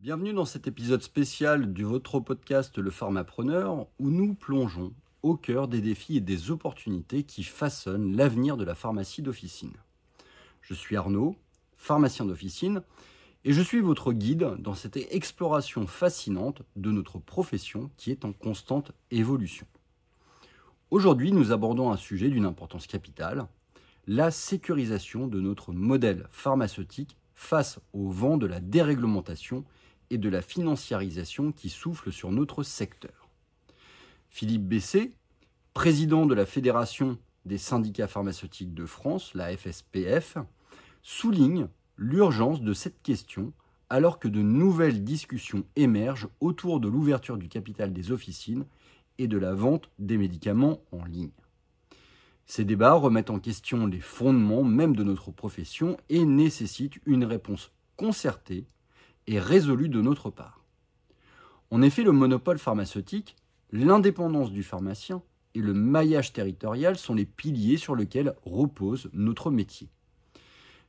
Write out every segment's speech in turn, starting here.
Bienvenue dans cet épisode spécial du votre podcast Le Pharmapreneur où nous plongeons au cœur des défis et des opportunités qui façonnent l'avenir de la pharmacie d'officine. Je suis Arnaud, pharmacien d'officine, et je suis votre guide dans cette exploration fascinante de notre profession qui est en constante évolution. Aujourd'hui, nous abordons un sujet d'une importance capitale, la sécurisation de notre modèle pharmaceutique face au vent de la déréglementation et de la financiarisation qui souffle sur notre secteur. Philippe Bessé, président de la Fédération des syndicats pharmaceutiques de France, la FSPF, souligne l'urgence de cette question alors que de nouvelles discussions émergent autour de l'ouverture du capital des officines et de la vente des médicaments en ligne. Ces débats remettent en question les fondements même de notre profession et nécessitent une réponse concertée et résolue de notre part. En effet, le monopole pharmaceutique, l'indépendance du pharmacien et le maillage territorial sont les piliers sur lesquels repose notre métier.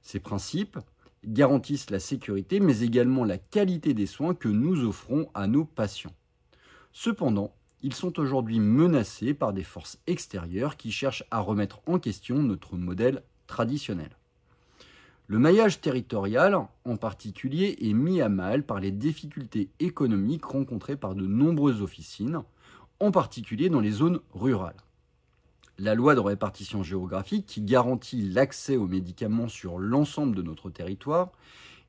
Ces principes garantissent la sécurité mais également la qualité des soins que nous offrons à nos patients. Cependant, ils sont aujourd'hui menacés par des forces extérieures qui cherchent à remettre en question notre modèle traditionnel. Le maillage territorial, en particulier, est mis à mal par les difficultés économiques rencontrées par de nombreuses officines, en particulier dans les zones rurales. La loi de répartition géographique, qui garantit l'accès aux médicaments sur l'ensemble de notre territoire,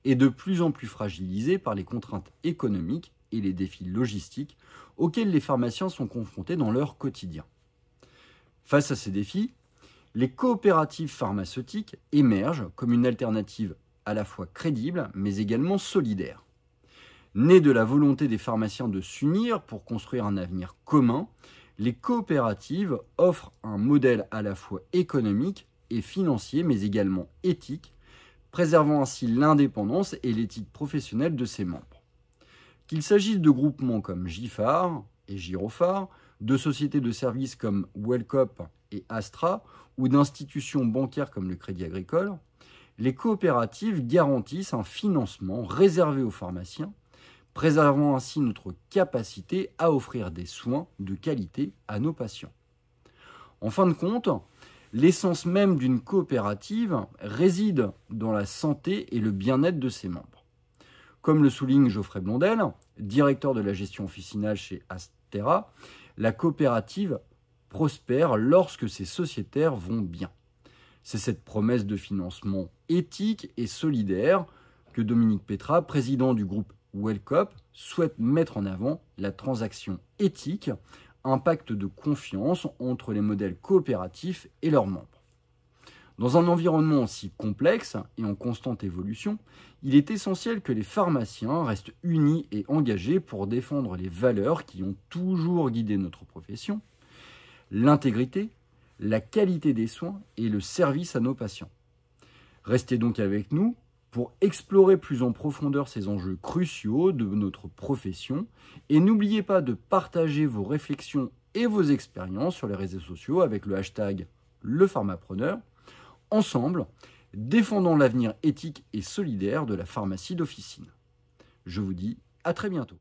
est de plus en plus fragilisée par les contraintes économiques et les défis logistiques auxquels les pharmaciens sont confrontés dans leur quotidien. Face à ces défis, les coopératives pharmaceutiques émergent comme une alternative à la fois crédible mais également solidaire. Nées de la volonté des pharmaciens de s'unir pour construire un avenir commun, les coopératives offrent un modèle à la fois économique et financier mais également éthique, préservant ainsi l'indépendance et l'éthique professionnelle de ses membres. Qu'il s'agisse de groupements comme Giffard et Girophare, de sociétés de services comme Wellcop et Astra, ou d'institutions bancaires comme le Crédit Agricole, les coopératives garantissent un financement réservé aux pharmaciens, préservant ainsi notre capacité à offrir des soins de qualité à nos patients. En fin de compte, l'essence même d'une coopérative réside dans la santé et le bien-être de ses membres. Comme le souligne Geoffrey Blondel, directeur de la gestion officinale chez Astera, la coopérative prospère lorsque ses sociétaires vont bien. C'est cette promesse de financement éthique et solidaire que Dominique Pétra, président du groupe Wellcop, souhaite mettre en avant. La transaction éthique, un pacte de confiance entre les modèles coopératifs et leurs membres. Dans un environnement aussi complexe et en constante évolution, il est essentiel que les pharmaciens restent unis et engagés pour défendre les valeurs qui ont toujours guidé notre profession, l'intégrité, la qualité des soins et le service à nos patients. Restez donc avec nous pour explorer plus en profondeur ces enjeux cruciaux de notre profession et n'oubliez pas de partager vos réflexions et vos expériences sur les réseaux sociaux avec le hashtag #LePharmapreneur. Ensemble, défendons l'avenir éthique et solidaire de la pharmacie d'officine. Je vous dis à très bientôt.